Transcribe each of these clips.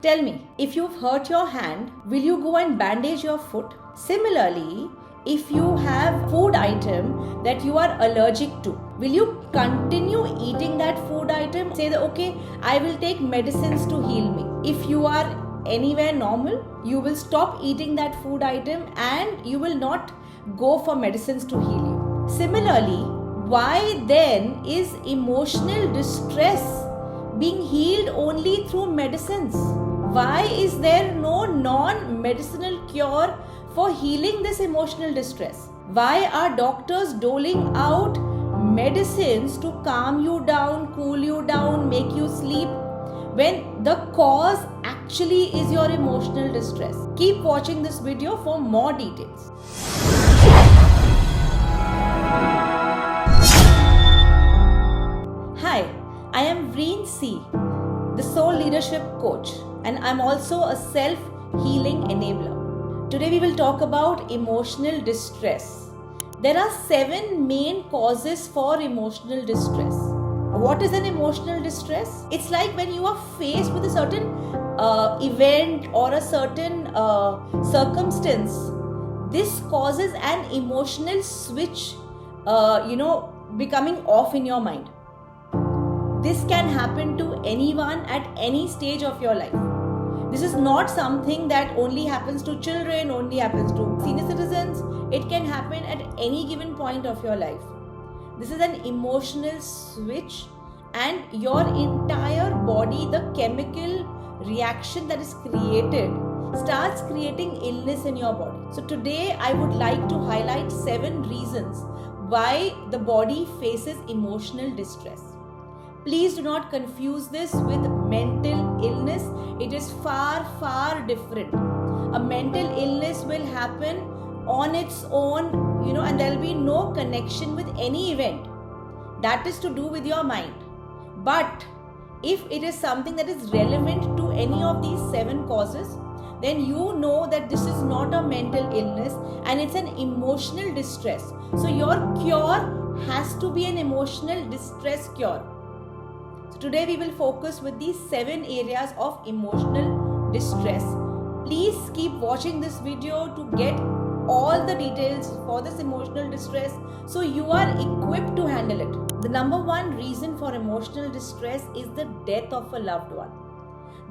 Tell me, if you've hurt your hand, will you go and bandage your foot? Similarly, if you have food item that you are allergic to, will you continue eating that food item? Say that, okay, I will take medicines to heal me. If you are anywhere normal, you will stop eating that food item and you will not go for medicines to heal you. Similarly, why then is emotional distress being healed only through medicines? Why is there no non-medicinal cure for healing this emotional distress? Why are doctors doling out medicines to calm you down, cool you down, make you sleep, when the cause actually is your emotional distress? Keep watching this video for more details. Hi, I am Vriin C, the Soul Leadership Coach, and I'm also a self-healing enabler. Today we will talk about emotional distress. There are 7 main causes for emotional distress. What is an emotional distress? It's like when you are faced with a certain event or a certain circumstance. This causes an emotional switch, becoming off in your mind. This can happen to anyone at any stage of your life. This is not something that only happens to children, only happens to senior citizens. It can happen at any given point of your life. This is an emotional switch, and your entire body, the chemical reaction that is created, starts creating illness in your body. So today I would like to highlight 7 reasons why the body faces emotional distress. Please do not confuse this with mental illness. It is far, far different. A mental illness will happen on its own, and there will be no connection with any event. That is to do with your mind. But if it is something that is relevant to any of these 7 causes, then you know that this is not a mental illness and it's an emotional distress. So your cure has to be an emotional distress cure. So today we will focus with these 7 areas of emotional distress. Please keep watching this video to get all the details for this emotional distress so you are equipped to handle it. The number 1 reason for emotional distress is the death of a loved one.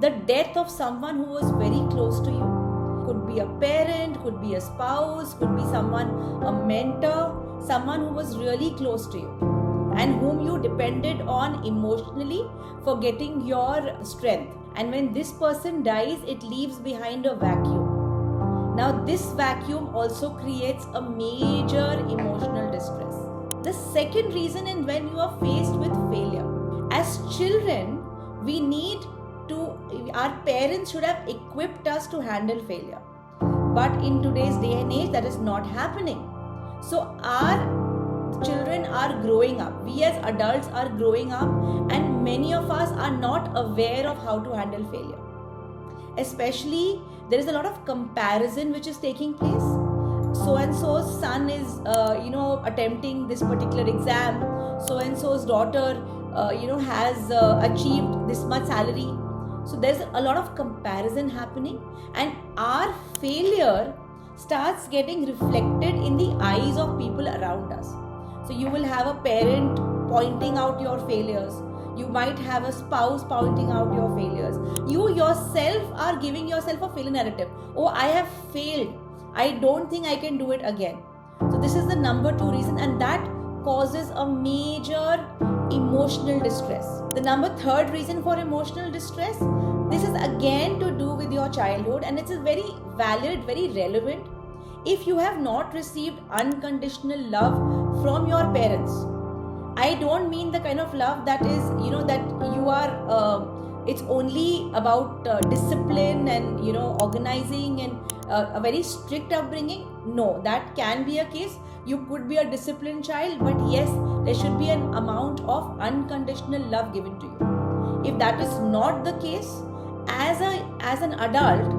The death of someone who was very close to you. Could be a parent, could be a spouse, could be someone, a mentor, someone who was really close to you and whom you depended on emotionally for getting your strength. And when this person dies, it leaves behind a vacuum. Now this vacuum also creates a major emotional distress. The second reason is when you are faced with failure. As children, our parents should have equipped us to handle failure. But in today's day and age, that is not happening. So our children are growing up. We as adults are growing up, and many of us are not aware of how to handle failure. Especially, there is a lot of comparison which is taking place. So and so's son is, attempting this particular exam. So and so's daughter, has achieved this much salary. So there's a lot of comparison happening, and our failure starts getting reflected in the eyes of people around us. So you will have a parent pointing out your failures. You might have a spouse pointing out your failures. You yourself are giving yourself a failure narrative. Oh, I have failed. I don't think I can do it again. So this is the number 2 reason, and that causes a major emotional distress. The number 3rd reason for emotional distress, this is again to do with your childhood, and it's a very valid, very relevant. If you have not received unconditional love from your parents, I don't mean the kind of love that is, that you are, it's only about discipline and, organizing and a very strict upbringing. No, that can be a case. You could be a disciplined child, but yes, there should be an amount of unconditional love given to you. If that is not the case, as an adult,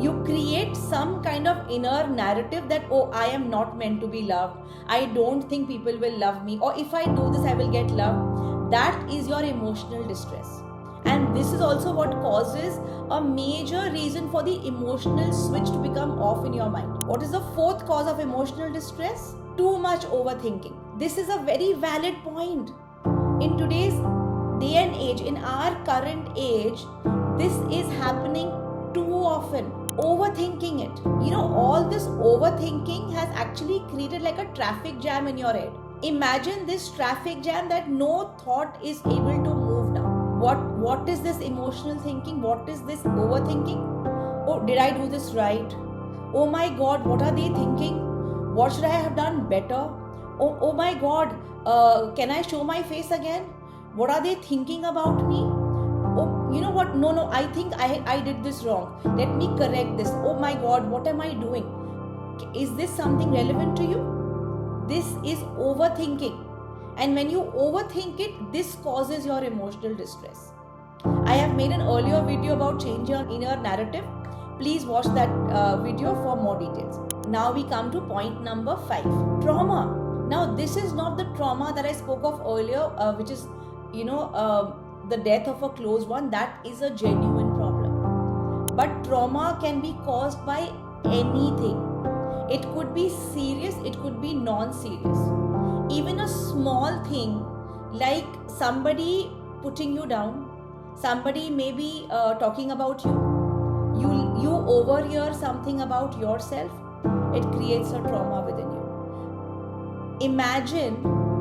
you create some kind of inner narrative that, oh, I am not meant to be loved. I don't think people will love me. Or if I do this, I will get love. That is your emotional distress. And this is also what causes a major reason for the emotional switch to become off in your mind. What is the fourth cause of emotional distress? Too much overthinking. This is a very valid point. In today's day and age, in our current age, this is happening too often. Overthinking it. All this overthinking has actually created like a traffic jam in your head. Imagine this traffic jam that no thought is able to move now. What is this emotional thinking? What is this overthinking? Oh, did I do this right? Oh my God, what are they thinking? What should I have done better? Oh my God, can I show my face again? What are they thinking about me? Oh, you know what? No, I think I did this wrong. Let me correct this. Oh my God, what am I doing? Is this something relevant to you? This is overthinking. And when you overthink it, this causes your emotional distress. I have made an earlier video about change your inner narrative. Please watch that video for more details. Now we come to point number 5. Trauma. Now this is not the trauma that I spoke of earlier, which is, the death of a close one. That is a genuine problem. But trauma can be caused by anything. It could be serious, it could be non-serious. Even a small thing like somebody putting you down, somebody maybe talking about you overhear something about yourself, it creates a trauma within you. Imagine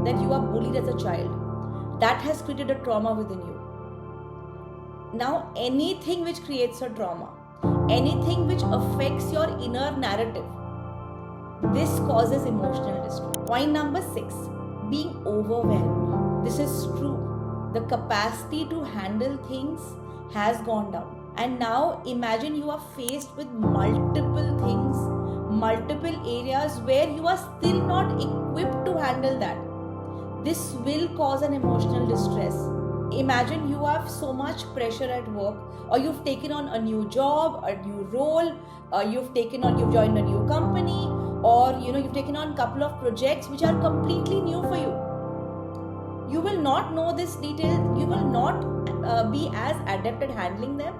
that you are bullied as a child. That has created a trauma within you. Now anything which creates a trauma, anything which affects your inner narrative, this causes emotional distress. Point number 6, being overwhelmed. This is true. The capacity to handle things has gone down. And now imagine you are faced with multiple things, multiple areas where you are still not equipped to handle that. This will cause an emotional distress. Imagine you have so much pressure at work, or you've taken on a new job, a new role, you've joined a new company, or you've taken on a couple of projects which are completely new for you. You will not know this detail, you will not be as adept at handling them,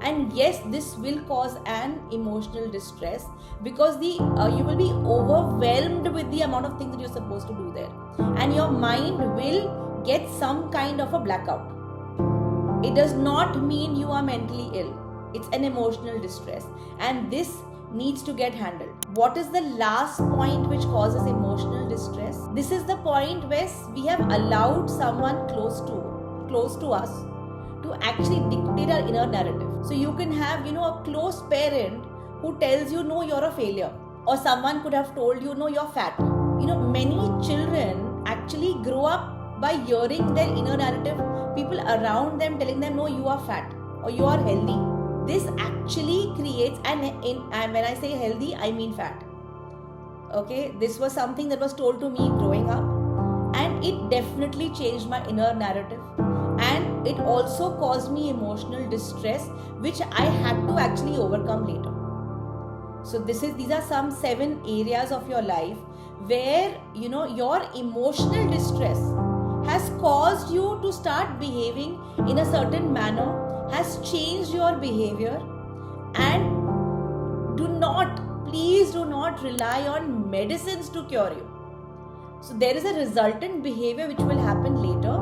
and yes, this will cause an emotional distress because you will be overwhelmed with the amount of things that you're supposed to do there, and your mind will get some kind of a blackout. It does not mean you are mentally ill. It's an emotional distress, and this needs to get handled. What is the last point which causes emotional distress? This is the point where we have allowed someone close to us to actually dictate our inner narrative. So you can have a close parent who tells you, no, you're a failure, or someone could have told you, no, you're fat. Many children actually grow up by hearing their inner narrative, people around them telling them, no, you are fat or you are healthy. This actually creates, and when I say healthy, I mean fat. Okay, this was something that was told to me growing up, and it definitely changed my inner narrative, and it also caused me emotional distress, which I had to actually overcome later. So these are some 7 areas of your life where your emotional distress has caused you to start behaving in a certain manner, has changed your behavior, and please do not rely on medicines to cure you. So there is a resultant behavior which will happen later.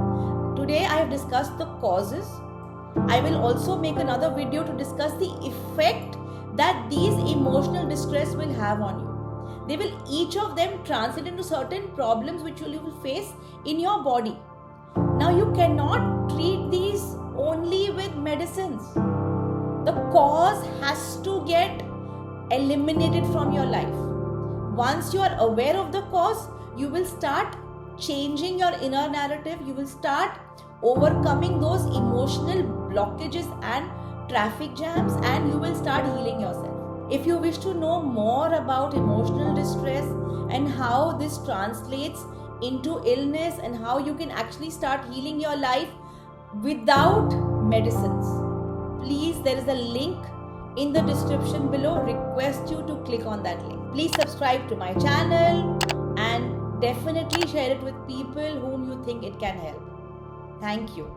Today I have discussed the causes. I will also make another video to discuss the effect that these emotional distress will have on you. They will each of them translate into certain problems which you will face in your body. Now you cannot treat these only with medicines. The cause has to get eliminated from your life. Once you are aware of the cause, you will start changing your inner narrative. You will start overcoming those emotional blockages and traffic jams, and you will start healing yourself. If you wish to know more about emotional distress and how this translates into illness and how you can actually start healing your life without medicines, please, there is a link in the description below. Request you to click on that link. Please subscribe to my channel and definitely share it with people whom you think it can help. Thank you.